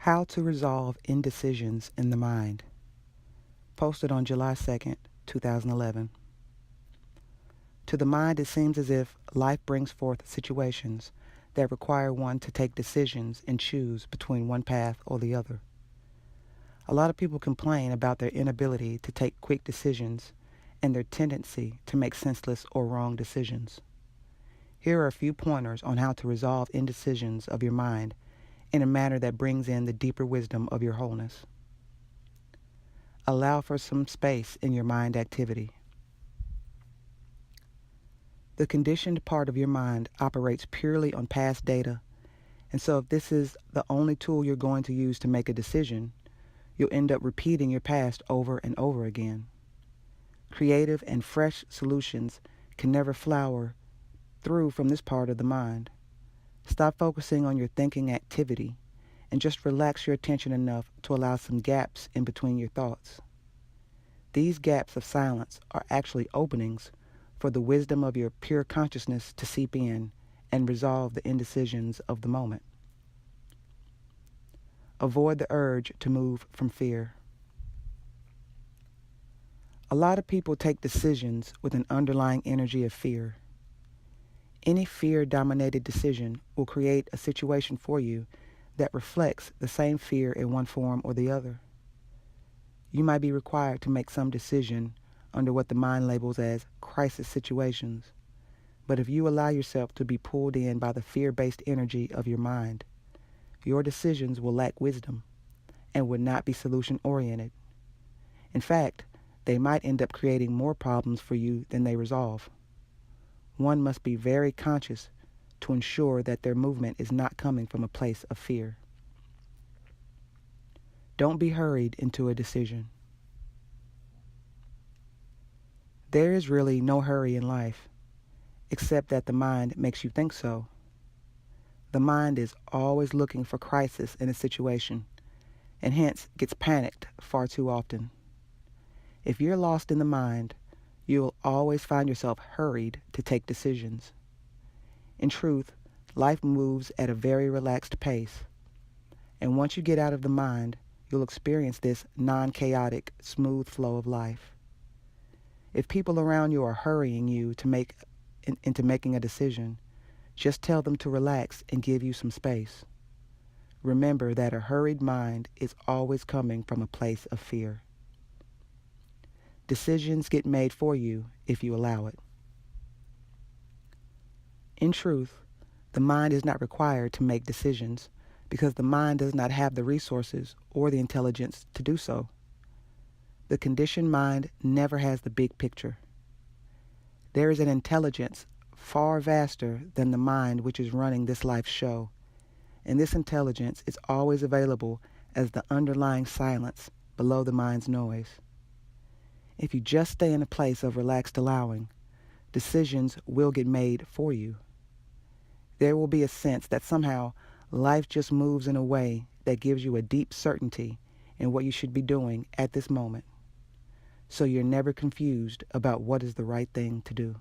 How to Resolve Indecisions in the Mind. Posted on July 2nd, 2011. To the mind, it seems as if life brings forth situations that require one to take decisions and choose between one path or the other. A lot of people complain about their inability to take quick decisions and their tendency to make senseless or wrong decisions. Here are a few pointers on how to resolve indecisions of your mind in a manner that brings in the deeper wisdom of your wholeness. Allow for some space in your mind activity. The conditioned part of your mind operates purely on past data, and so if this is the only tool you're going to use to make a decision, you'll end up repeating your past over and over again. Creative and fresh solutions can never flower through from this part of the mind. Stop focusing on your thinking activity and just relax your attention enough to allow some gaps in between your thoughts. These gaps of silence are actually openings for the wisdom of your pure consciousness to seep in and resolve the indecisions of the moment. Avoid the urge to move from fear. A lot of people take decisions with an underlying energy of fear. Any fear-dominated decision will create a situation for you that reflects the same fear in one form or the other. You might be required to make some decision under what the mind labels as crisis situations, but if you allow yourself to be pulled in by the fear-based energy of your mind, your decisions will lack wisdom and would not be solution-oriented. In fact, they might end up creating more problems for you than they resolve. One must be very conscious to ensure that their movement is not coming from a place of fear. Don't be hurried into a decision. There is really no hurry in life, except that the mind makes you think so. The mind is always looking for crisis in a situation, and hence gets panicked far too often. If you're lost in the mind, you'll always find yourself hurried to take decisions. In truth, life moves at a very relaxed pace, and once you get out of the mind, you'll experience this non-chaotic, smooth flow of life. If people around you are hurrying you into making a decision, just tell them to relax and give you some space. Remember that a hurried mind is always coming from a place of fear. Decisions get made for you if you allow it. In truth, the mind is not required to make decisions because the mind does not have the resources or the intelligence to do so. The conditioned mind never has the big picture. There is an intelligence far vaster than the mind which is running this life's show, and this intelligence is always available as the underlying silence below the mind's noise. If you just stay in a place of relaxed allowing, decisions will get made for you. There will be a sense that somehow life just moves in a way that gives you a deep certainty in what you should be doing at this moment, so you're never confused about what is the right thing to do.